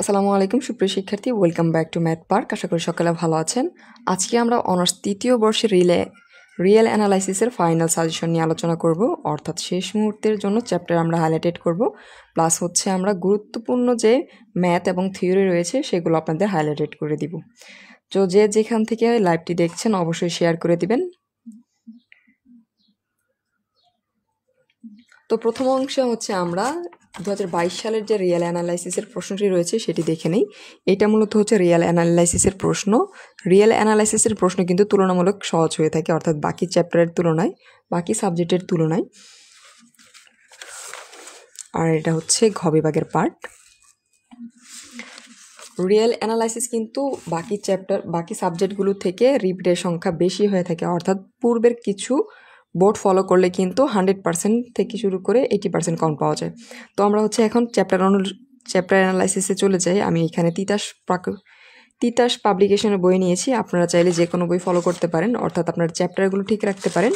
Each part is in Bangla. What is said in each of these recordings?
আসসালামু আলাইকুম সুপ্রিয় শিক্ষার্থী, welcome back to Math Park. আশা করি সকালে ভালো আছেন। আজকে আমরা অনার্স তৃতীয় বর্ষের রিয়েল অ্যানালাইসিসের ফাইনাল সাজেশন নিয়ে আলোচনা করব, অর্থাৎ শেষ মুহূর্তের জন্য চ্যাপ্টার আমরা হাইলাইটেড করব, প্লাস হচ্ছে আমরা গুরুত্বপূর্ণ যে ম্যাথ এবং থিওরি রয়েছে সেগুলো আপনাদের হাইলাইটেড করে দিব। তো যে যেখান থেকে লাইভটি দেখছেন অবশ্যই শেয়ার করে দিবেন। তো প্রথম অংশে হচ্ছে আমরা 2022 সালের যে রিয়েল অ্যানালাইসিসের প্রশ্নটি রয়েছে সেটি দেখে নেই। এটা মূলত হচ্ছে রিয়েল অ্যানালাইসিসের প্রশ্ন। রিয়েল অ্যানালাইসিসের প্রশ্ন কিন্তু তুলনামূলক সহজ হয়ে থাকে, অর্থাৎ বাকি চ্যাপ্টারের তুলনায়, বাকি সাবজেক্টের তুলনায়। আর এটা হচ্ছে ঘ বিভাগের পার্ট। রিয়েল অ্যানালাইসিস কিন্তু বাকি সাবজেক্টগুলো থেকে রিপিটের সংখ্যা বেশি হয়ে থাকে, অর্থাৎ পূর্বের কিছু বোর্ড ফলো করলে কিন্তু 100% থেকে শুরু করে 80% কম পাওয়া যায়। তো আমরা হচ্ছে এখন চ্যাপ্টার অ্যানালাইসিসে চলে যাই। আমি এখানে তিতাস পাবলিকেশনের বই নিয়েছি। আপনারা চাইলে যে কোনো বই ফলো করতে পারেন, অর্থাৎ আপনার চ্যাপ্টারগুলো ঠিক রাখতে পারেন,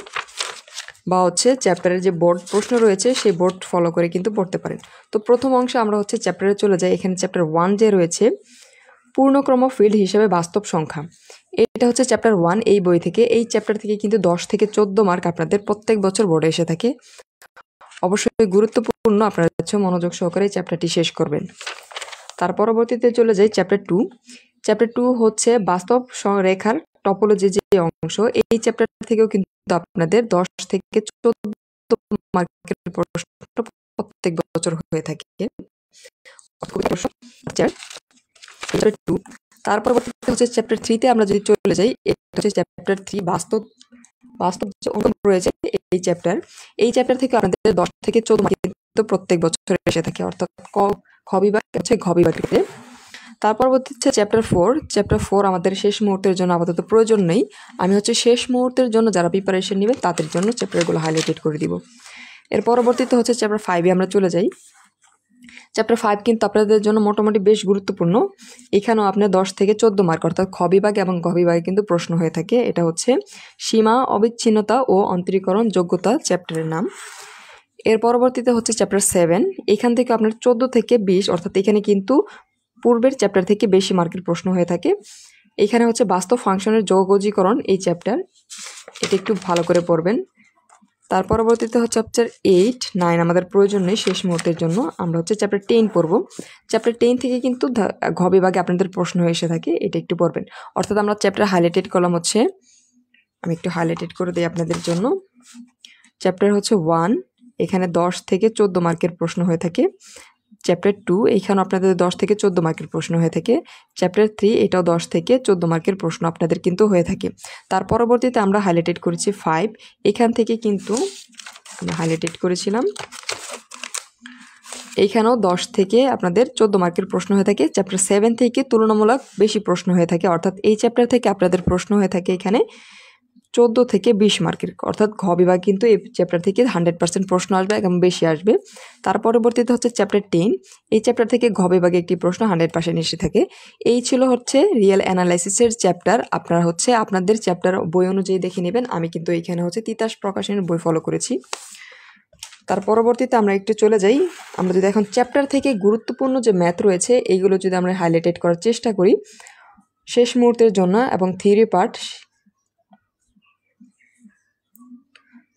বা হচ্ছে চ্যাপ্টারের যে বোর্ড প্রশ্ন রয়েছে সেই বোর্ড ফলো করে কিন্তু পড়তে পারেন। তো প্রথম অংশে আমরা হচ্ছে চ্যাপ্টারে চলে যাই। এখানে চ্যাপ্টার 1 যে রয়েছে, পূর্ণক্রম ফিল্ড হিসেবে বাস্তব সংখ্যা, এটা হচ্ছে চ্যাপ্টার 1 এই বই থেকে। এই চ্যাপ্টার থেকে কিন্তু 10 থেকে 14 মার্ক আপনাদের প্রত্যেক বছর বোর্ডে এসে থাকে। অবশ্যই গুরুত্বপূর্ণ, আপনারা হচ্ছে মনোযোগ সহকারে চ্যাপ্টারটি শেষ করবেন। তার পরবর্তীতে চলে যাই চ্যাপ্টার 2। চ্যাপ্টার 2 হচ্ছে বাস্তব রেখার টপোলজি যে অংশ। এই চ্যাপ্টার থেকেও কিন্তু আপনাদের 10 থেকে 14 মার্কের প্রশ্ন প্রত্যেক বছর হয়ে থাকে। চ্যাপ্টার 2। তার পরবর্তীতে হচ্ছে চ্যাপ্টার 3-তে আমরা যদি চলে যাই, এটা হচ্ছে চ্যাপ্টার 3 বাস্তব যে অঙ্ক রয়েছে এই চ্যাপ্টার থেকে আপনাদের 10 থেকে 14 মার্ক কিন্তু প্রত্যেক বছর এসে থাকে, অর্থাৎ খ বিভাগ হচ্ছে ঘ বিভাগে। তার পরবর্তী হচ্ছে চ্যাপ্টার 4 আমাদের শেষ মুহূর্তের জন্য আপাতত প্রয়োজন নেই। আমি হচ্ছে শেষ মুহূর্তের জন্য যারা প্রিপারেশন নেবে তাদের জন্য চ্যাপ্টারগুলো হাইলাইটেড করে দিব। এর পরবর্তীতে হচ্ছে চ্যাপ্টার 5-এ আমরা চলে যাই। চ্যাপ্টার 5 কিন্তু আপনাদের জন্য মোটামুটি বেশ গুরুত্বপূর্ণ। এখানেও আপনার 10 থেকে 14 মার্ক, অর্থাৎ খ বিভাগ এবং গ বিভাগে কিন্তু প্রশ্ন হয়ে থাকে। এটা হচ্ছে সীমা, অবিচ্ছিন্নতা ও অন্তরীকরণ যোগ্যতা চ্যাপ্টারের নাম। এর পরবর্তীতে হচ্ছে চ্যাপ্টার 7। এখান থেকে আপনার 14 থেকে 20, অর্থাৎ এখানে কিন্তু পূর্বের চ্যাপ্টার থেকে বেশি মার্কের প্রশ্ন হয়ে থাকে। এখানে হচ্ছে বাস্তব ফাংশনের যৌগজীকরণ এই চ্যাপ্টার, এটা একটু ভালো করে পড়বেন। তার পরবর্তীতে হচ্ছে চ্যাপ্টার 8, 9 আমাদের প্রয়োজন নেই শেষ মুহূর্তের জন্য। আমরা হচ্ছে চ্যাপ্টার 10 পড়ব। চ্যাপ্টার 10 থেকে কিন্তু ঘ বিভাগে আপনাদের প্রশ্ন এসে থাকে, এটা একটু পড়বেন। অর্থাৎ আমরা চ্যাপ্টার হাইলাইটেড কলাম হচ্ছে, আমি একটু হাইলাইটেড করে দিই আপনাদের জন্য। চ্যাপ্টার হচ্ছে 1, এখানে 10 থেকে 14 মার্কের প্রশ্ন হয়ে থাকে। চ্যাপ্টার 2, এইখানে আপনাদের 10 থেকে 14 মার্কের প্রশ্ন হয়ে থাকে। চ্যাপ্টার 3, এটাও 10 থেকে 14 মার্কের প্রশ্ন আপনাদের কিন্তু হয়ে থাকে। তার পরবর্তীতে আমরা হাইলাইটেড করেছি 5, এখান থেকে কিন্তু আমরা হাইলাইটেড করেছিলাম, এইখানেও 10 থেকে আপনাদের 14 মার্কের প্রশ্ন হয়ে থাকে। চ্যাপ্টার 7 থেকে তুলনামূলক বেশি প্রশ্ন হয়ে থাকে, অর্থাৎ এই চ্যাপ্টার থেকে আপনাদের প্রশ্ন হয়ে থাকে এখানে 14 থেকে 20 মার্কের, অর্থাৎ ঘ বিভাগ কিন্তু এই চ্যাপ্টার থেকে 100% প্রশ্ন আসবে এবং বেশি আসবে। তার পরবর্তীতে হচ্ছে চ্যাপ্টার 10, এই চ্যাপ্টার থেকে ঘ বিভাগে একটি প্রশ্ন 100% এসে থাকে। এই ছিল হচ্ছে রিয়েল অ্যানালাইসিসের চ্যাপ্টার। আপনারা হচ্ছে আপনাদের চ্যাপ্টার বই অনুযায়ী দেখে নেবেন। আমি কিন্তু এইখানে হচ্ছে তিতাস প্রকাশনের বই ফলো করেছি। তার পরবর্তীতে আমরা একটু চলে যাই। আমরা যদি এখন চ্যাপ্টার থেকে গুরুত্বপূর্ণ যে ম্যাথ রয়েছে এইগুলো যদি আমরা হাইলাইটেড করার চেষ্টা করি শেষ মুহূর্তের জন্য এবং থিওরি পার্ট।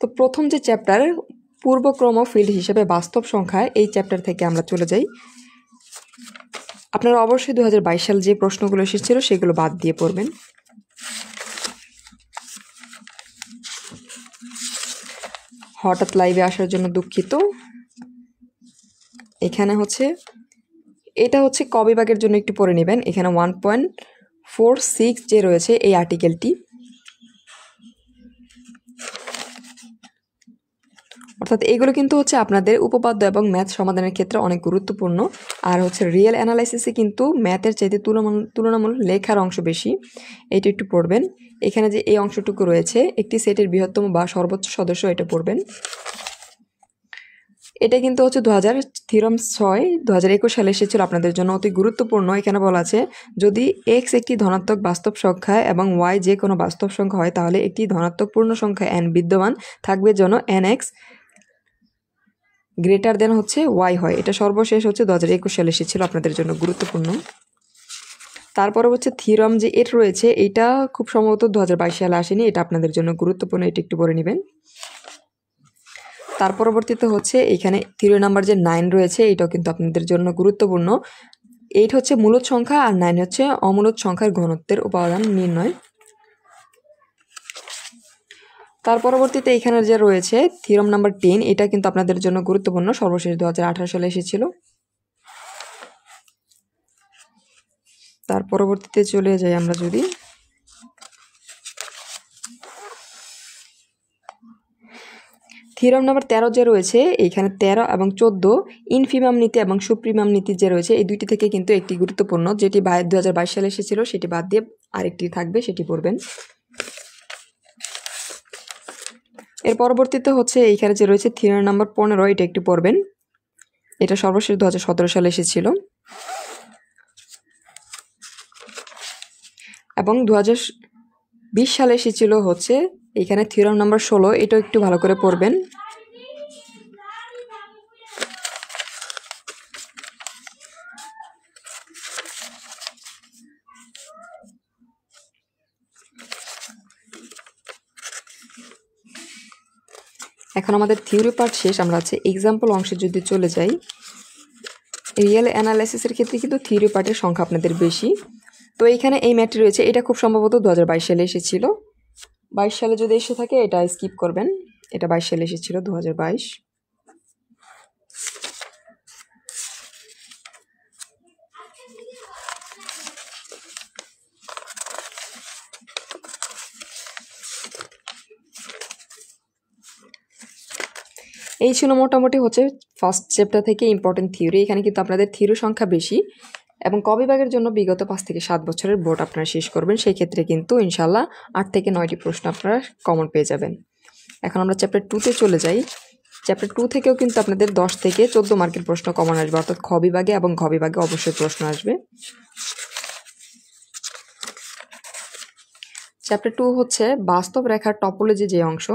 তো প্রথম যে চ্যাপ্টার পূর্বক্রম ফিল্ড হিসেবে বাস্তব সংখ্যা, এই চ্যাপ্টার থেকে আমরা চলে যাই। আপনারা অবশ্যই 2022 সাল যে প্রশ্নগুলো এসেছিল সেগুলো বাদ দিয়ে পড়বেন। হঠাৎ লাইভে আসার জন্য দুঃখিত। এখানে হচ্ছে এটা হচ্ছে ক বিভাগের জন্য একটু পড়ে নেবেন। এখানে 1.46 যে রয়েছে এই আর্টিকেলটি, অর্থাৎ এগুলো কিন্তু হচ্ছে আপনাদের উপপাদ্য এবং ম্যাথ সমাধানের ক্ষেত্রে অনেক গুরুত্বপূর্ণ। আর হচ্ছে রিয়েল অ্যানালাইসিসে কিন্তু ম্যাথের চাইতে তুলনামূলক লেখার অংশ বেশি, এইটা একটু পড়বেন। এখানে যে এই অংশটুকু রয়েছে একটি সেটের বৃহত্তম বা সর্বোচ্চ সদস্য, এটা পড়বেন। এটা কিন্তু হচ্ছে থিওরাম 6 2021 সালে এসেছিল, আপনাদের জন্য অতি গুরুত্বপূর্ণ। এখানে বলা আছে যদি এক্স একটি ধনাত্মক বাস্তব সংখ্যা এবং ওয়াই যে কোনো বাস্তব সংখ্যা হয় তাহলে একটি ধনাত্মক পূর্ণ সংখ্যা n বিদ্যমান থাকবে যেন nx গ্রেটার দেন হচ্ছে ওয়াই হয়। এটা সর্বশেষ হচ্ছে 2021 সালে এসেছিল, আপনাদের জন্য গুরুত্বপূর্ণ। তারপরে হচ্ছে থিওরাম যে এর রয়েছে, এটা খুব সম্ভবত 2022 সালে আসেনি, এটা আপনাদের জন্য গুরুত্বপূর্ণ, এটা একটু পড়ে নেবেন। তার পরবর্তীতে হচ্ছে এইখানে থিওরি নাম্বার যে 9 রয়েছে, এটাও কিন্তু আপনাদের জন্য গুরুত্বপূর্ণ। 8 হচ্ছে মূলদ সংখ্যা আর 9 হচ্ছে অমূলদ সংখ্যার ঘনত্বের উপাদান নির্ণয়। তার পরবর্তীতে এখানে যে রয়েছে থিওরাম নাম্বার 10, এটা কিন্তু আপনাদের জন্য গুরুত্বপূর্ণ, সর্বশেষ 2018 সালে এসেছিল। তার পরবর্তীতে চলে যাই আমরা যদি থিওরাম নাম্বার 13 যে রয়েছে, এইখানে 13 এবং 14 ইনফিমাম নীতি এবং সুপ্রিমাম নীতি যে রয়েছে, এই দুইটি থেকে কিন্তু একটি গুরুত্বপূর্ণ, যেটি 2022 সালে এসেছিল সেটি বাদ দিয়ে আরেকটি থাকবে, সেটি পড়বেন। এর পরবর্তীতে হচ্ছে এইখানে যে রয়েছে থিওরাম নাম্বার 15, এটা একটু পড়বেন, এটা সর্বশেষ 2017 সালে এসেছিল। এবং 2020 সালে এসেছিল হচ্ছে এইখানে থিওরাম নাম্বার 16, এটাও একটু ভালো করে পড়বেন। এখন আমাদের থিওরি পার্ট শেষ, আমরা আছে এক্সাম্পল অংশে যদি চলে যাই। রিয়েল অ্যানালাইসিসের ক্ষেত্রে কিন্তু থিওরি পার্টের সংখ্যা আপনাদের বেশি। তো এইখানে এই ম্যাথটি রয়েছে, এটা খুব সম্ভবত 2022 সালে এসেছিল। 22 সালে যদি এসে থাকে এটা স্কিপ করবেন, এটা 22 সালে এসেছিল, 2022। এই ছিল মোটামুটি হচ্ছে ফার্স্ট চ্যাপ্টার থেকে ইম্পর্টেন্ট থিওরি। এখানে কিন্তু আপনাদের থিওরি সংখ্যা বেশি এবং ক বিভাগের জন্য বিগত 5 থেকে 7 বছরের বোর্ড আপনারা শেষ করবেন, সেই ক্ষেত্রে কিন্তু ইনশাল্লাহ 8 থেকে 9টি প্রশ্ন আপনারা কমন পেয়ে যাবেন। এখন আমরা চ্যাপ্টার 2-তে চলে যাই। চ্যাপ্টার 2 থেকেও কিন্তু আপনাদের 10 থেকে 14 মার্কের প্রশ্ন কমন আসবে, অর্থাৎ খ বিভাগে এবং ঘ বিভাগে অবশ্যই প্রশ্ন আসবে। চ্যাপ্টার 2 হচ্ছে বাস্তব রেখার টপোলজি যে অংশ,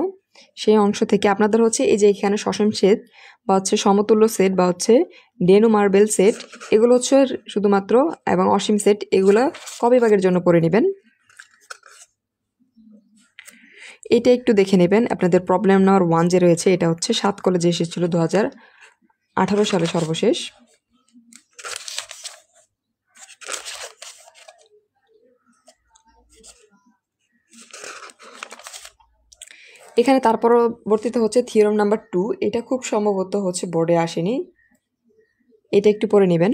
সেই অংশ থেকে আপনাদের হচ্ছে এই যে এখানে সসীম সেট বা হচ্ছে সমতুল্য সেট বা হচ্ছে ডেনু মার্বেল সেট, এগুলো হচ্ছে শুধুমাত্র, এবং অসীম সেট, এগুলো ক বিভাগের জন্য পড়ে নেবেন। এটা একটু দেখে নেবেন। আপনাদের প্রবলেম নাম্বার 1 যে রয়েছে, এটা হচ্ছে 7 কলেজে এসেছিল 2018 সালে সর্বশেষ। এখানে তার পরবর্তীতে হচ্ছে থিওরাম নাম্বার 2, এটা খুব সম্ভবত হচ্ছে বোর্ডে আসেনি, এটা একটু পড়ে নেবেন।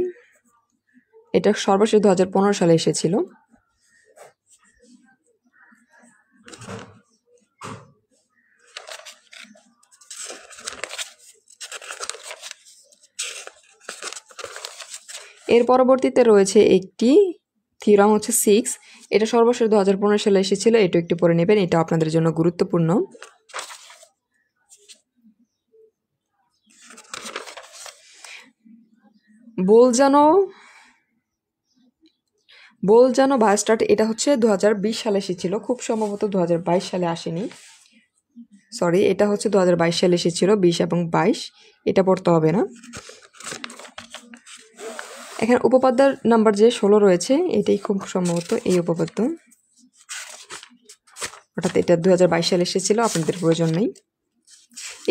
এটা সর্বশেষ 2015 সালে এসেছিল। এর পরবর্তীতে রয়েছে একটি থিওরাম হচ্ছে 6, এটা সর্বশেষ 2015 সালে এসেছিল, এটা একটু পড়ে নেবেন, এটা আপনাদের জন্য গুরুত্বপূর্ণ। বোলজানো বায়োস্টার্ট, এটা হচ্ছে 2020 সালে এসেছিল, খুব সম্ভবত 2022 সালে আসেনি, সরি, এটা হচ্ছে 2022 সালে এসেছিল, 20 এবং 22, এটা পড়তে হবে না। এখানে উপপাদ্যের নাম্বার যে 16 রয়েছে, এটাই খুব সম্ভবত এই উপপাদ্য, অর্থাৎ এটা 2022 সালে এসেছিল, আপনাদের প্রয়োজন নেই।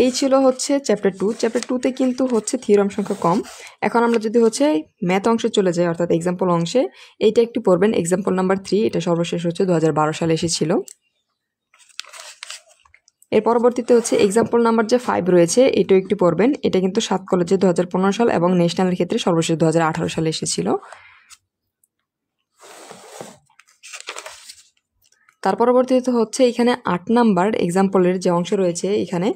এই ছিল হচ্ছে চ্যাপ্টার 2। চ্যাপ্টার 2-তে কিন্তু হচ্ছে থিওরাম সংখ্যা কম। এখন আমরা যদি হচ্ছে ম্যাথ অংশে চলে যাই, অর্থাৎ এক্সাম্পল অংশে, এইটা একটু পড়বেন। এক্সাম্পল নাম্বার 3, এটা সর্বশেষ হচ্ছে 2012 সালে এসেছিল। এর পরবর্তীতে হচ্ছে এক্সাম্পল নাম্বার যে 5 রয়েছে, এটাও একটু পড়বেন। এটা কিন্তু 7 কলেজে 2015 সাল এবং ন্যাশনালের ক্ষেত্রে সর্বশেষ 2018 সালে এসেছিল। তার পরবর্তীতে হচ্ছে এখানে 8 নাম্বার এক্সাম্পলের যে অংশ রয়েছে, এখানে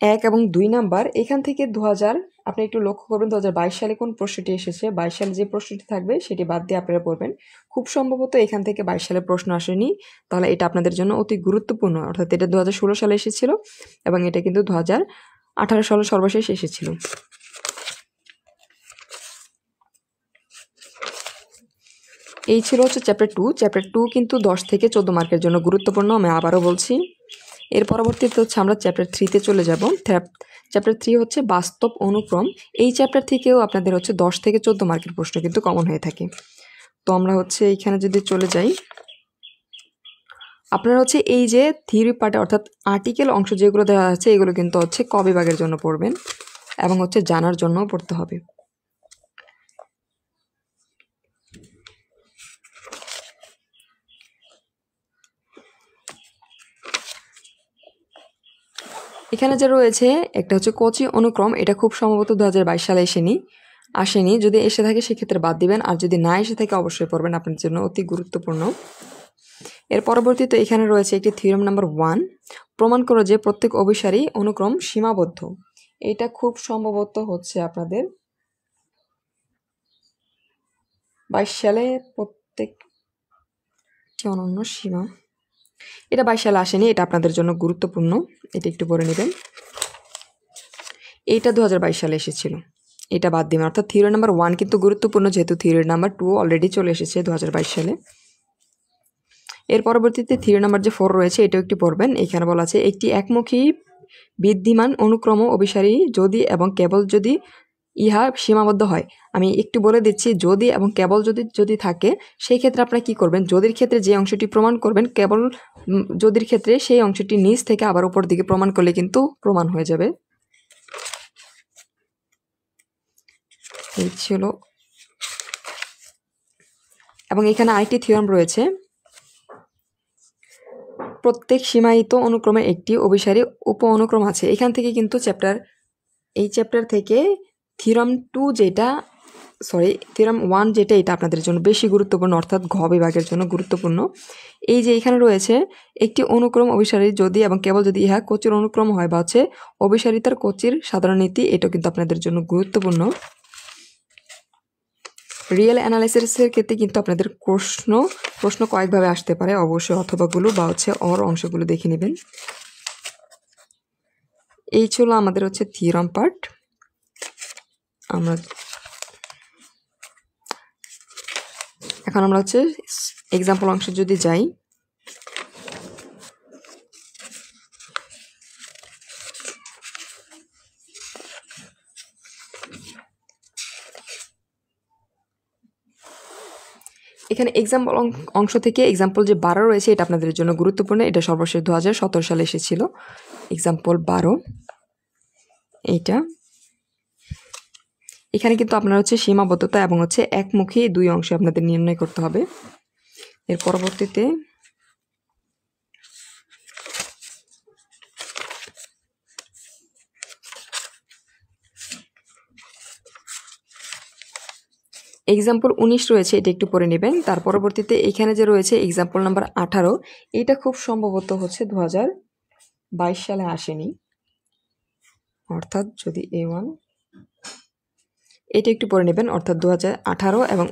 1 এবং 2 নাম্বার, এখান থেকে 2000, আপনি একটু লক্ষ্য করবেন 2022 সালে কোন প্রশ্নটি এসেছে, 22 সালে যে প্রশ্নটি থাকবে সেটি বাদ দিয়ে আপনারা পড়বেন। খুব সম্ভবত এখান থেকে 22 সালে প্রশ্ন আসেনি, তাহলে এটা আপনাদের জন্য অতি গুরুত্বপূর্ণ, অর্থাৎ এটা 2016 সালে এসেছিল এবং এটা কিন্তু 2018 সালে সর্বশেষ এসেছিল। এই ছিল হচ্ছে চ্যাপ্টার 2। চ্যাপ্টার 2 কিন্তু 10 থেকে 14 মার্কের জন্য গুরুত্বপূর্ণ, আমি আবারও বলছি। এর পরবর্তীতে হচ্ছে আমরা চ্যাপ্টার 3-তে চলে যাব। চ্যাপ্টার 3 হচ্ছে বাস্তব অনুক্রম। এই চ্যাপ্টার থেকেও আপনাদের হচ্ছে 10 থেকে 14 মার্কের প্রশ্ন কিন্তু কমন হয়ে থাকে। তো আমরা হচ্ছে এখানে যদি চলে যাই, আপনারা হচ্ছে এই যে থিওরি পার্টে অর্থাৎ আর্টিকেল অংশ যেগুলো দেওয়া আছে এগুলো কিন্তু হচ্ছে ক বিভাগের জন্য পড়বেন এবং হচ্ছে জানার জন্য পড়তে হবে। এখানে যে রয়েছে একটা হচ্ছে কোচি অনুক্রম, এটা খুব সম্ভবত 2022 সালে আসেনি। যদি এসে থাকে সেক্ষেত্রে বাদ দিবেন, আর যদি না এসে থাকে অবশ্যই পড়বেন, আপনার জন্য অতি গুরুত্বপূর্ণ। এর পরবর্তীতে এখানে রয়েছে একটি থিওরেম নাম্বার 1, প্রমাণ করো যে প্রত্যেক অভিসারী অনুক্রম সীমাবদ্ধ। এটা খুব সম্ভবত হচ্ছে আপনাদের 22 সালে প্রত্যেক অনন্য সীমা, এটা 22 সালে আসেনি, এটা আপনাদের জন্য গুরুত্বপূর্ণ, এটা একটু পড়ে নেবেন। এইটা 2022 সালে এসেছিল, এটা বাদ দিবেন। অর্থাৎ থিওরি নাম্বার 1 কিন্তু গুরুত্বপূর্ণ, যেহেতু থিওরি নাম্বার 2 অলরেডি চলে এসেছে 2022 সালে। এর পরবর্তীতে থিওরি নাম্বার যে 4 রয়েছে এটাও একটু পড়বেন। এখানে বলা আছে একটি একমুখী বিদ্যমান অনুক্রম অভিসারী যদি এবং কেবল যদি ইহা সীমাবদ্ধ হয়। আমি একটু বলে দিচ্ছি, যদি এবং কেবল যদি থাকে সেই ক্ষেত্রে আপনারা কি করবেন, যদির ক্ষেত্রে যে অংশটি প্রমাণ করবেন, কেবল যদির ক্ষেত্রে সেই অংশটি নিচ থেকে আবার উপর দিকে প্রমাণ করলে কিন্তু প্রমাণ হয়ে যাবে। এই ছিল। এবং এখানে আরেকটি থিওরাম রয়েছে, প্রত্যেক সীমায়িত অনুক্রমের একটি অভিসারী উপ অনুক্রম আছে। এখান থেকে কিন্তু এই চ্যাপ্টার থেকে থিওরাম 1 যেটা এটা আপনাদের জন্য বেশি গুরুত্বপূর্ণ, অর্থাৎ ঘ বিভাগের জন্য গুরুত্বপূর্ণ। এই যে এখানে রয়েছে একটি অনুক্রম অভিসারী যদি এবং কেবল যদি ইহা কোচির অনুক্রম হয় বা হচ্ছে অভিসারিতার কোচির সাধারণ নীতি, এটা কিন্তু আপনাদের জন্য গুরুত্বপূর্ণ। রিয়েল অ্যানালাইসিসের ক্ষেত্রে কিন্তু আপনাদের প্রশ্ন কয়েকভাবে আসতে পারে, অবশ্যই অথবাগুলো বা হচ্ছে অর অংশগুলো দেখে নেবেন। এই ছিল আমাদের হচ্ছে থিওরাম পার্ট। এখন আমরা হচ্ছে এক্সাম্পল অংশ যদি যাই, এখানে এক্সাম্পল অংশ থেকে এক্সাম্পল যে 12 রয়েছে এটা আপনাদের জন্য গুরুত্বপূর্ণ। এটা সর্বশেষ 2017 সালে এসেছিল এক্সাম্পল 12। এইটা এখানে কিন্তু আপনার হচ্ছে সীমাবদ্ধতা এবং হচ্ছে একমুখী দুই অংশে আপনাদের নির্ণয় করতে হবে। এর পরবর্তীতে এক্সাম্পল 19 রয়েছে, এটা একটু পড়ে নেবেন। তার পরবর্তীতে এখানে যে রয়েছে এক্সাম্পল নাম্বার 18, এটা খুব সম্ভবত হচ্ছে 2022 সালে আসেনি, অর্থাৎ যদি A1, এটা একটু পড়ে নেবেন। অর্থাৎ 2018 এবং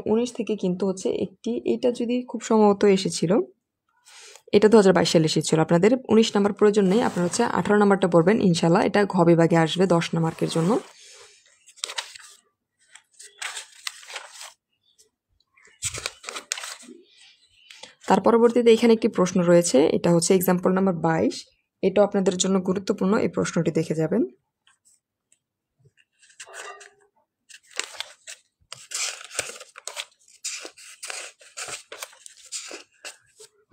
19 থেকে কিন্তু হচ্ছে এটা যদি খুব সম্ভবত এসেছিল, এটা 2022 সালে এসেছিল। আপনাদের 19 নাম্বার প্রয়োজন নেই, আপনারা হচ্ছে 18 নাম্বারটা পড়বেন ইনশাল্লাহ, এটা ঘ বিভাগে আসবে 10 মার্কের জন্য। তার পরবর্তীতে এখানে একটি প্রশ্ন রয়েছে, এটা হচ্ছে এক্সাম্পল নাম্বার 22, এটা আপনাদের জন্য গুরুত্বপূর্ণ, এই প্রশ্নটি দেখে যাবেন।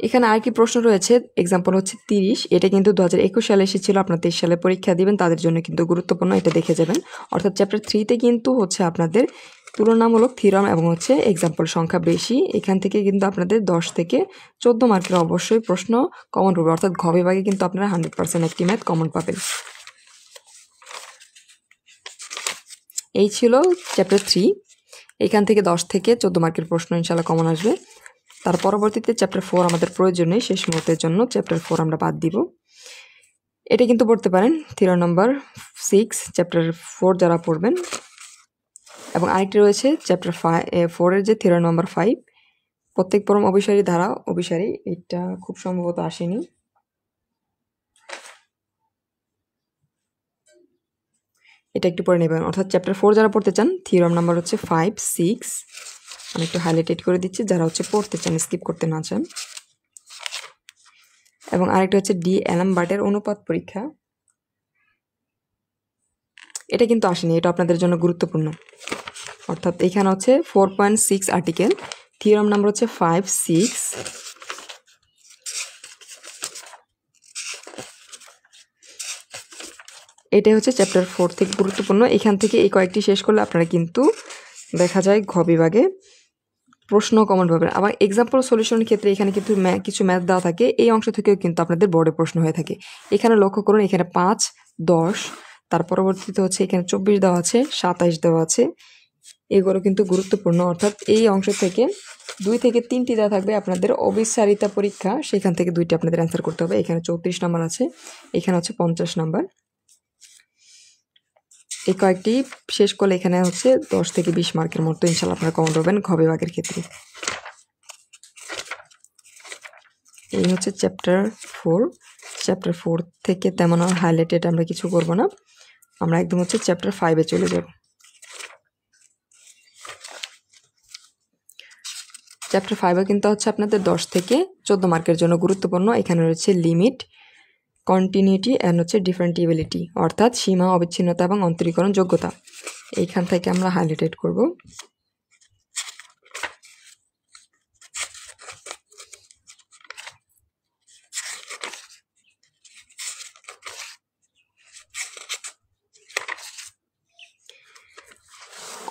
এখানে আর কি প্রশ্ন রয়েছে, এক্সাম্পল হচ্ছে 30, এটা কিন্তু 2021 সালে এসেছিল, আপনার 23 সালে পরীক্ষা দিবেন তাদের জন্য কিন্তু গুরুত্বপূর্ণ, এটা দেখে যাবেন। অর্থাৎ চ্যাপ্টার 3তে কিন্তু হচ্ছে আপনাদের তুলনামূলক থিওরাম এবং হচ্ছে এক্সাম্পল সংখ্যা বেশি। এখান থেকে কিন্তু আপনাদের 10 থেকে 14 মার্কের অবশ্যই প্রশ্ন কমন পাবে, অর্থাৎ ঘ বিভাগে কিন্তু আপনারা 100% একটি ম্যাথ কমন পাবেন। এই ছিল চ্যাপ্টার 3, এখান থেকে 10 থেকে 14 মার্কের প্রশ্ন ইনশাল্লাহ কমন আসবে। তার পরবর্তীতে চ্যাপ্টার 4 আমাদের প্রয়োজন নেই, শেষ মুহূর্তের জন্য চ্যাপ্টার 4 আমরা বাদ দিব। এটা কিন্তু পড়তে পারেন থিওরাম নাম্বার 6 চ্যাপ্টার 4 যারা পড়বেন। এবং আরেকটি রয়েছে চ্যাপ্টার 4 এর যে থিওরাম নাম্বার 5, প্রত্যেক পরম অভিসারী ধারা অভিসারী, এটা খুব সম্ভবত আসেনি। এটা একটু পড়ে নেবেন। অর্থাৎ চ্যাপ্টার 4 যারা পড়তে চান, থিওরাম নাম্বার হচ্ছে 5, 6, আমি একটু হাইলাইটেড করে দিচ্ছি, যারা হচ্ছে পড়তে চান, স্কিপ করতে না চান। এবং আরেকটা হচ্ছে ডি অ্যালামবার্টের অনুপাত পরীক্ষা, এটা কিন্তু আসেনি, এটা আপনাদের জন্য গুরুত্বপূর্ণ। অর্থাৎ এখানে হচ্ছে 4.6 আর্টিকেল, থিওরাম নাম্বার হচ্ছে 5, 6। এটাই হচ্ছে চ্যাপ্টার 4 থেকে গুরুত্বপূর্ণ। এখান থেকে এই কয়েকটি শেষ করলে আপনারা কিন্তু দেখা যায় ঘ বিভাগে প্রশ্ন কমন পাবেন। আবার এক্সাম্পল সলিউশনের ক্ষেত্রে এখানে কিন্তু কিছু ম্যাথ দেওয়া থাকে, এই অংশ থেকেও কিন্তু আপনাদের বোর্ডে প্রশ্ন হয়ে থাকে। এখানে লক্ষ্য করুন, এখানে 5, 10, তার পরবর্তীতে হচ্ছে এখানে 24 দেওয়া আছে, 27 দেওয়া আছে, এগুলো কিন্তু গুরুত্বপূর্ণ। অর্থাৎ এই অংশ থেকে 2 থেকে 3টি দেওয়া থাকবে আপনাদের অবিচারিতা পরীক্ষা, সেখান থেকে 2টি আপনাদের অ্যান্সার করতে হবে। এখানে 34 নাম্বার আছে, এখানে হচ্ছে 50 নাম্বার। এই কয়েকটি শেষ করলে এখানে হচ্ছে 10 থেকে 20 মার্কের মতো ইনশাল্লাহ আপনারা কমন পাবেন ঘ বিভাগের ক্ষেত্রে। এই হচ্ছে চ্যাপ্টার 4। চ্যাপ্টার 4 থেকে তেমন আর হাইলাইটেড আমরা কিছু করব না, আমরা একদম হচ্ছে চ্যাপ্টার 5-এ চলে যাব। চ্যাপ্টার 5-এ কিন্তু হচ্ছে আপনাদের 10 থেকে 14 মার্কের জন্য গুরুত্বপূর্ণ। এখানে রয়েছে লিমিট, কন্টিনিউটি অ্যান্ড হচ্ছে ডিফারেন্টিবিলিটি, অর্থাৎ সীমা, অবিচ্ছিন্নতা এবং অন্তরীকরণ যোগ্যতা। এইখান থেকে আমরা হাইলাইটেড করব।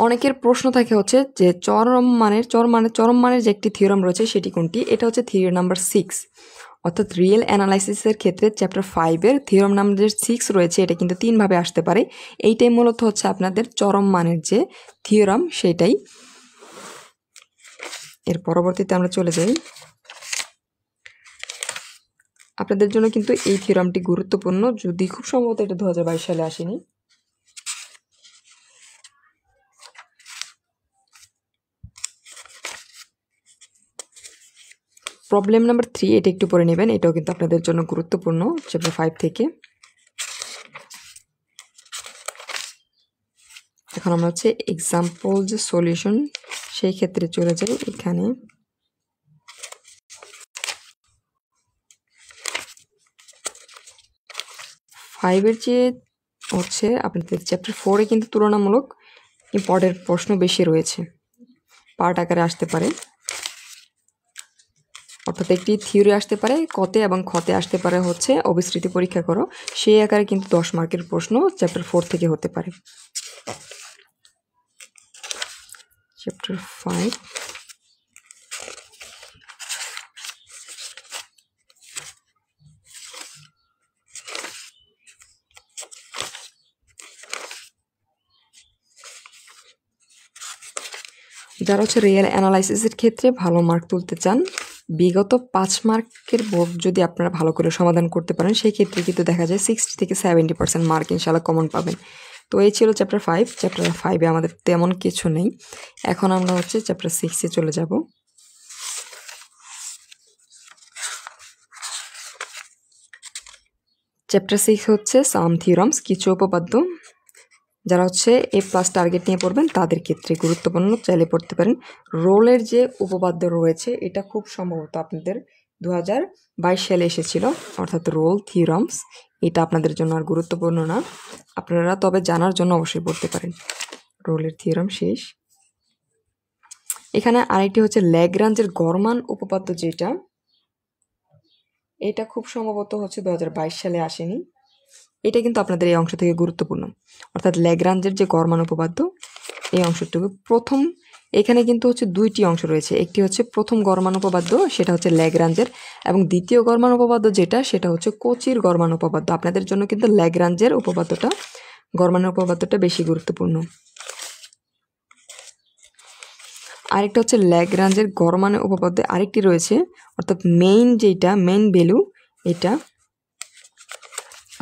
অনেকের প্রশ্ন থাকে হচ্ছে যে চরম মানের যে একটি থিওরাম রয়েছে সেটি কোনটি? এটা হচ্ছে থিওরাম নাম্বার 6। অর্থাৎ রিয়েল অ্যানালাইসিসের ক্ষেত্রে চ্যাপ্টার 5-এর থিওরাম নাম্বার যে 6 রয়েছে এটা কিন্তু 3 ভাবে আসতে পারে। এইটাই মূলত হচ্ছে আপনাদের চরম মানের যে থিওরাম সেটাই। এর পরবর্তীতে আমরা চলে যাই। আপনাদের জন্য কিন্তু এই থিওরামটি গুরুত্বপূর্ণ, যদি খুব সম্ভবত এটা 2022 সালে আসেনি। প্রবলেম নাম্বার 3, এটা একটু পড়ে নেবেন, এটাও কিন্তু আপনাদের জন্য গুরুত্বপূর্ণ চ্যাপ্টার 5 থেকে। এখন আমরা হচ্ছে এক্সাম্পল যে সলিউশন সেই ক্ষেত্রে চলে যাই। এখানে ফাইভের যে হচ্ছে আপনাদের চ্যাপ্টার 4-এ কিন্তু তুলনামূলক ইম্পর্টেন্ট প্রশ্ন বেশি রয়েছে, পার্ট আকারে আসতে পারে। অর্থাৎ একটি থিওরি আসতে পারে কতে এবং খতে আসতে পারে হচ্ছে অবিস্মৃতি পরীক্ষা করো, সেই আকারে কিন্তু 10 মার্কের প্রশ্ন চ্যাপ্টার 4 থেকে হতে পারে। চ্যাপ্টার 5, যারা হচ্ছে রিয়েল অ্যানালাইসিসের ক্ষেত্রে ভালো মার্ক তুলতে চান, বিগত 5 মার্কের বোর্ড যদি আপনারা ভালো করে সমাধান করতে পারেন সেই ক্ষেত্রে কিন্তু দেখা যায় 60 থেকে 70% মার্ক ইনশাল্লাহ কমন পাবেন। তো এই ছিল চ্যাপ্টার 5। চ্যাপ্টার 5-এ আমাদের তেমন কিছু নেই। এখন আমরা হচ্ছে চ্যাপ্টার 6-এ চলে যাব। চ্যাপ্টার 6 হচ্ছে সাম থিওরামস, কিছু উপপাদ্য। যারা হচ্ছে A+ টার্গেট নিয়ে পড়বেন তাদের ক্ষেত্রে গুরুত্বপূর্ণ, চাইলে পড়তে পারেন। রোলের যে উপপাদ্য রয়েছে এটা খুব সম্ভবত আপনাদের 2022 সালে এসেছিল, অর্থাৎ রোল থিওরামস। এটা আপনাদের জন্য আর গুরুত্বপূর্ণ না, আপনারা তবে জানার জন্য অবশ্যই পড়তে পারেন। রোলের থিওরাম শেষ। এখানে আরেকটি হচ্ছে ল্যাগ্রাঞ্জের গড় মান উপপাদ্য, যেটা এটা খুব সম্ভবত হচ্ছে 2022 সালে আসেনি। এটা কিন্তু আপনাদের এই অংশ থেকে গুরুত্বপূর্ণ, অর্থাৎ ল্যাগ্রাঞ্জের যে গড় মান উপপাদ্য এই অংশটুকু প্রথম। এখানে কিন্তু হচ্ছে 2টি অংশ রয়েছে, একটি হচ্ছে প্রথম গড় মান উপপাদ্য, সেটা হচ্ছে ল্যাগ্রাঞ্জের, এবং দ্বিতীয় গড় মান উপপাদ্য যেটা সেটা হচ্ছে কোচির গড় মান উপপাদ্য। আপনাদের জন্য কিন্তু ল্যাগ্রাঞ্জের উপপাদ্যটা, গড় মানের উপপাদ্যটা বেশি গুরুত্বপূর্ণ। আরেকটা হচ্ছে ল্যাগ্রাঞ্জের গড় মানের উপপাদ্য আরেকটি রয়েছে, অর্থাৎ যেটা মেইন ভ্যালু, এটা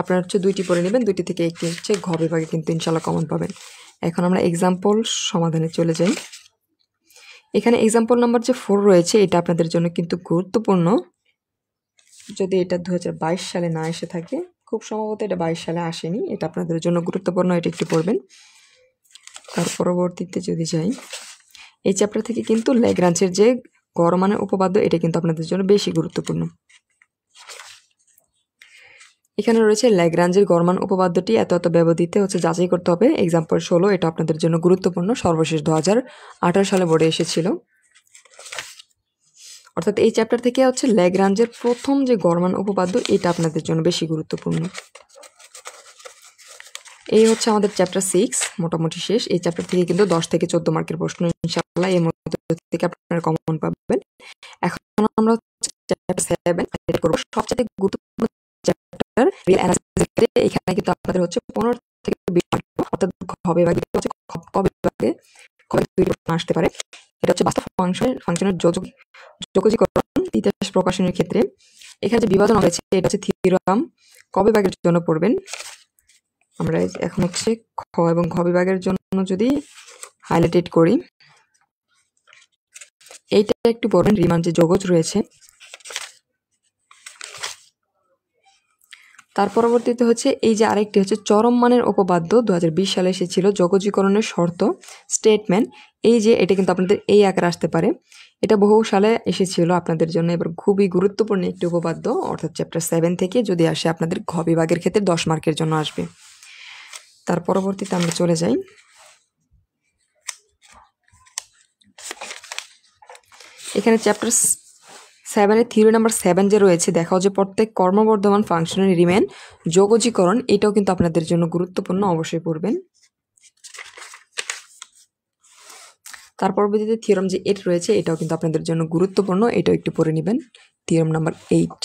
আপনারা হচ্ছে 2টি পড়ে নেবেন, 2টি থেকে একটি হচ্ছে ঘ বিভাগে কিন্তু ইনশাল্লাহ কমন পাবেন। এখন আমরা এক্সাম্পল সমাধানে চলে যাই। এখানে এক্সাম্পল নাম্বার যে 4 রয়েছে এটা আপনাদের জন্য কিন্তু গুরুত্বপূর্ণ, যদি এটা 2022 সালে না এসে থাকে, খুব সম্ভবত এটা 22 সালে আসেনি, এটা আপনাদের জন্য গুরুত্বপূর্ণ, এটা একটু পড়বেন। তার পরবর্তীতে যদি যাই, এই চ্যাপ্টার থেকে কিন্তু ল্যাগ্রাঞ্জের যে গড় মানের উপপাদ্য এটা কিন্তু আপনাদের জন্য বেশি গুরুত্বপূর্ণ। এখানে রয়েছে ল্যাগ্রাঞ্জের গড় মান উপপাদ্যটি এত এত ব্যবধিতে যাচাই করতে হবে। এক্সাম্পল 16, এটা আপনাদের জন্য গুরুত্বপূর্ণ, সর্বশেষ 2018 সালে বোর্ডে এসেছিল। অর্থাৎ এই চ্যাপ্টার থেকে ল্যাগ্রাঞ্জের প্রথম যে গড় মান উপপাদ্য, এটা আপনাদের জন্য বেশি গুরুত্বপূর্ণ। এই আমাদের চ্যাপ্টার 6 মোটামুটি শেষ। এই চ্যাপ্টার থেকে কিন্তু 10 থেকে 14 মার্কের প্রশ্ন ইনশাআল্লাহ এর মধ্যে থেকে আপনারা কমন পাবেন। এখন আমরা চ্যাপ্টার 7 এটা করব। সবচেয়ে গুরুত্বপূর্ণ চ্যাপ্টার রিয়েল অ্যানালাইসিস। এখানে কিন্তু আপনাদের 15 থেকে 20 মার্ক, অর্থাৎ হবে বা কবে ভাগে আসতে পারে। এটা বাস্তব ফাংশনের যোগজীকরণ ইতিহাস প্রকাশনের ক্ষেত্রে এখানে যে বিভাজন হয়েছে, এটা থিওরাম কবে ভাগের জন্য পড়বেন। আমরা এখন খ এবং ঘ বিভাগের জন্য যদি হাইলাইটেড করি, এইটা একটু পড়বেন। রিমান যে যোগজ রয়েছে, তার পরবর্তীতে এই যে আরেকটি চরম মানের উপপাদ্য 2020 সালে এসেছিল, যোগজীকরণের শর্ত স্টেটমেন্ট। এই যে এটা কিন্তু আপনাদের এই আকারে আসতে পারে, এটা বহু সালে এসেছিল আপনাদের জন্য। এবার খুবই গুরুত্বপূর্ণ একটি উপপাদ্য, অর্থাৎ চ্যাপ্টার 7 থেকে যদি আসে আপনাদের ঘ বিভাগের ক্ষেত্রে 10 মার্কের জন্য আসবে। তার পরবর্তীতে আমরা চলে যাই। এখানে চ্যাপ্টার 7 থিওরি নাম্বার 7 যে রয়েছে, দেখাও যে প্রত্যেক কর্মবর্ধমান ফাংশনের রিমেন যোগজীকরণ, এটাও কিন্তু আপনাদের জন্য গুরুত্বপূর্ণ, অবশ্যই পড়বেন। তার পরবর্তীতে থিওরাম যে 8 রয়েছে, এটাও কিন্তু আপনাদের জন্য গুরুত্বপূর্ণ, এটাও একটু পড়ে নেবেন। Theorem number 8।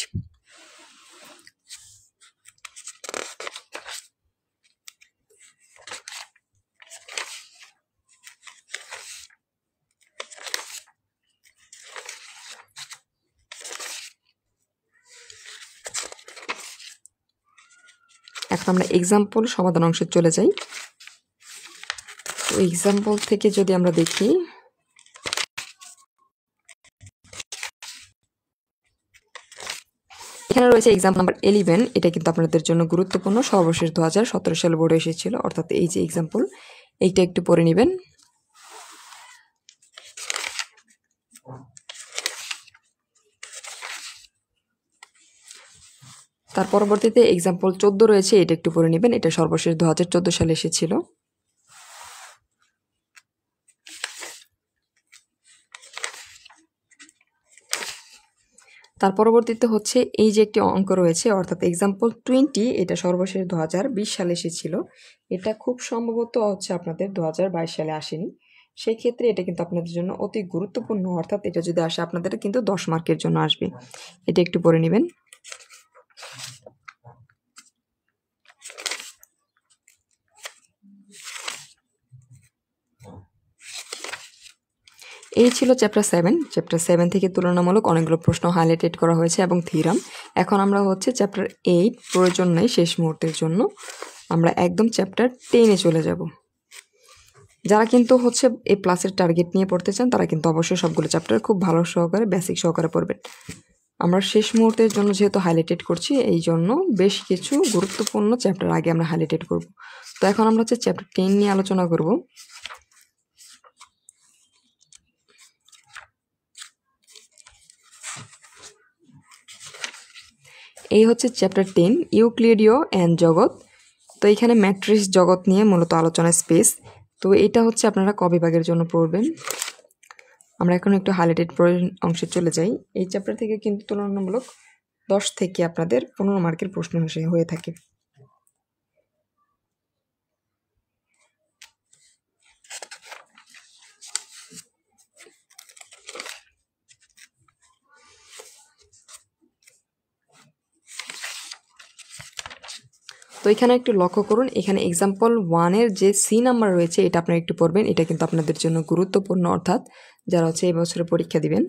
এখন আমরা এক্সাম্পল সমাধান অংশে চলে যাই। তো এক্সাম্পল থেকে যদি আমরা দেখি, এখানে রয়েছে এক্সাম্পল নাম্বার 11। এটা কিন্তু আপনাদের জন্য গুরুত্বপূর্ণ, সর্বশেষ 2017 সালে বোর্ডে এসেছিল। অর্থাৎ এই যে এক্সাম্পল, এইটা একটু পড়ে নেবেন। তার পরবর্তীতে এক্সাম্পল 14 রয়েছে, এটা একটু পড়ে নেবেন। এটা সর্বশেষ 2014 সালে এসেছিল। তার পরবর্তীতে এই যে একটি অঙ্ক রয়েছে, অর্থাৎ এক্সাম্পল 20, এটা সর্বশেষ 2020 সালে এসেছিল। এটা খুব সম্ভবত আপনাদের 2022 সালে আসেনি। সেই ক্ষেত্রে এটা কিন্তু আপনাদের জন্য অতি গুরুত্বপূর্ণ, অর্থাৎ এটা যদি আসে আপনাদের কিন্তু 10 মার্কের জন্য আসবে। এটা একটু পড়ে নেবেন। এই ছিল চ্যাপ্টার 7। চ্যাপ্টার 7 থেকে তুলনামূলক অনেকগুলো প্রশ্ন হাইলাইটেড করা হয়েছে এবং থিওরাম। এখন আমরা চ্যাপ্টার 8 প্রয়োজন নেই শেষ মুহূর্তের জন্য, আমরা একদম চ্যাপ্টার 10-এ চলে যাব। যারা কিন্তু এই প্লাসের টার্গেট নিয়ে পড়তে চান, তারা কিন্তু অবশ্যই সবগুলো চ্যাপ্টার খুব ভালো সহকারে বেসিক সহকারে পড়বেন। আমরা শেষ মুহূর্তের জন্য যেহেতু হাইলাইটেড করছি, এই জন্য বেশ কিছু গুরুত্বপূর্ণ চ্যাপ্টার আগে আমরা হাইলাইটেড করব। তো এখন আমরা চ্যাপ্টার 10 নিয়ে আলোচনা করব। এই চ্যাপ্টার 10 ইউক্লিডীয় অ্যান্ড জগৎ। তো এখানে ম্যাট্রিক্স জগৎ নিয়ে মূলত আলোচনা স্পেস। তো এটা আপনারা ক বিভাগের জন্য পড়বেন। আমরা এখন একটু হাইলাইটেড অংশে চলে যাই। এই চ্যাপ্টার থেকে কিন্তু তুলনামূলক 10 থেকে আপনাদের 15 মার্কের প্রশ্ন হয়ে থাকে। তো এখানে একটু লক্ষ্য করুন, এখানে এক্সাম্পল 1-এর যে সি নাম্বার রয়েছে, এটা আপনারা একটু পড়বেন। এটা কিন্তু আপনাদের জন্য গুরুত্বপূর্ণ, অর্থাৎ যারা এই বছরে পরীক্ষা দিবেন।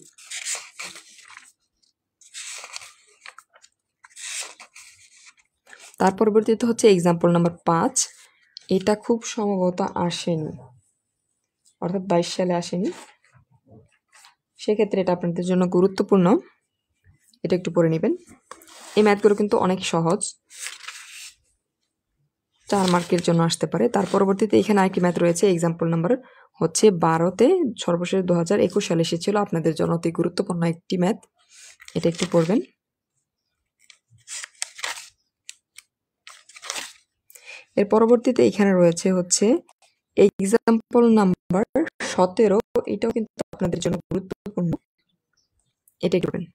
তার পরবর্তীতে এক্সাম্পল নাম্বার 5। এটা খুব সম্ভবত আসেনি, অর্থাৎ 22 সালে আসেনি। সেক্ষেত্রে এটা আপনাদের জন্য গুরুত্বপূর্ণ, এটা একটু পড়ে নেবেন। এই ম্যাথগুলো কিন্তু অনেক সহজ, 4 মার্কের জন্য আসতে পারে। তার পরবর্তীতে এখানে আরেকটি ম্যাথ রয়েছে, এক্সাম্পল নাম্বার 12-তে, সর্বশেষ 2021 সালে এসেছিল। আপনাদের জন্য অতি গুরুত্বপূর্ণ একটি ম্যাথ, এটা একটু পড়বেন। এর পরবর্তীতে এখানে রয়েছে হচ্ছে এক্সাম্পল নাম্বার 17। এটাও কিন্তু আপনাদের জন্য গুরুত্বপূর্ণ, এটা করবেন।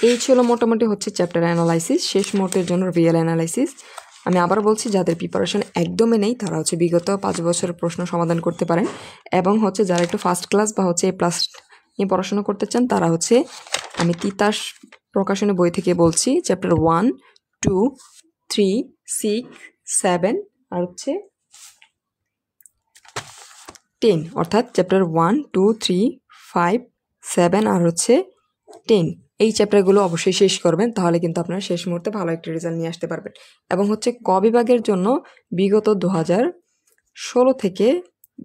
এই ছিল মোটামুটি হচ্ছে চ্যাপ্টার অ্যানালাইসিস। শেষ মুহূর্তের জন্য রিয়েল অ্যানালাইসিস। আমি আবার বলছি, যাদের প্রিপারেশন একদমই নেই তারা হচ্ছে বিগত 5 বছরের প্রশ্ন সমাধান করতে পারেন, এবং হচ্ছে যারা একটু ফার্স্ট ক্লাস বা হচ্ছে প্লাস নিয়ে পড়াশোনা করতে চান তারা হচ্ছে, আমি তিতাস প্রকাশনী বই থেকে বলছি, চ্যাপ্টার 1, 2, 3, 6, 7 আর হচ্ছে 10, অর্থাৎ চ্যাপ্টার 1, 2, 3, 5, 7 আর হচ্ছে 10, এই চ্যাপ্টারগুলো অবশ্যই শেষ করবেন, তাহলে কিন্তু আপনারা শেষ মুহূর্তে ভালো একটা রেজাল্ট নিয়ে আসতে পারবেন। এবং হচ্ছে ক বিভাগের জন্য বিগত 2016 থেকে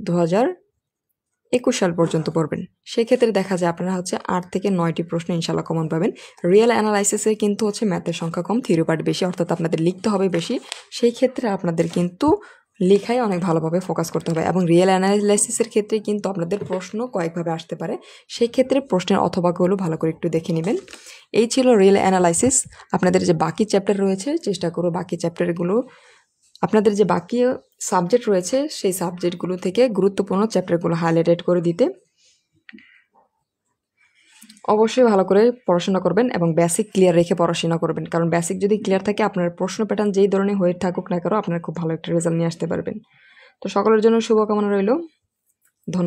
2021 সাল পর্যন্ত পড়বেন। সেক্ষেত্রে দেখা যায় আপনারা হচ্ছে 8 থেকে 9টি প্রশ্ন ইনশাল্লাহ কমন পাবেন। রিয়েল অ্যানালাইসিসে কিন্তু হচ্ছে ম্যাথের সংখ্যা কম, থিওরি পার্ট বেশি, অর্থাৎ আপনাদের লিখতে হবে বেশি। সেই ক্ষেত্রে আপনাদের কিন্তু লেখায় অনেক ভালোভাবে ফোকাস করতে হবে। এবং রিয়েল অ্যানালাইসিসের ক্ষেত্রে কিন্তু আপনাদের প্রশ্ন কয়েকভাবে আসতে পারে, সেই ক্ষেত্রে প্রশ্নের অথবাগুলো ভালো করে একটু দেখে নেবেন। এই ছিল রিয়েল অ্যানালাইসিস। আপনাদের যে বাকি চ্যাপ্টার রয়েছে চেষ্টা করো বাকি চ্যাপ্টারগুলো, আপনাদের যে বাকি সাবজেক্ট রয়েছে সেই সাবজেক্টগুলো থেকে গুরুত্বপূর্ণ চ্যাপ্টারগুলো হাইলাইটেড করে দিতে। অবশ্যই ভালো করে পড়াশোনা করবেন এবং বেসিক ক্লিয়ার রেখে পড়াশোনা করবেন, কারণ বেসিক যদি ক্লিয়ার থাকে আপনার প্রশ্ন প্যাটার্ন যেই ধরনের হয়ে থাকুক না কেন আপনার খুব ভালো একটা রেজাল্ট নিয়ে আসতে পারবেন। তো সকলের জন্য শুভকামনা রইল।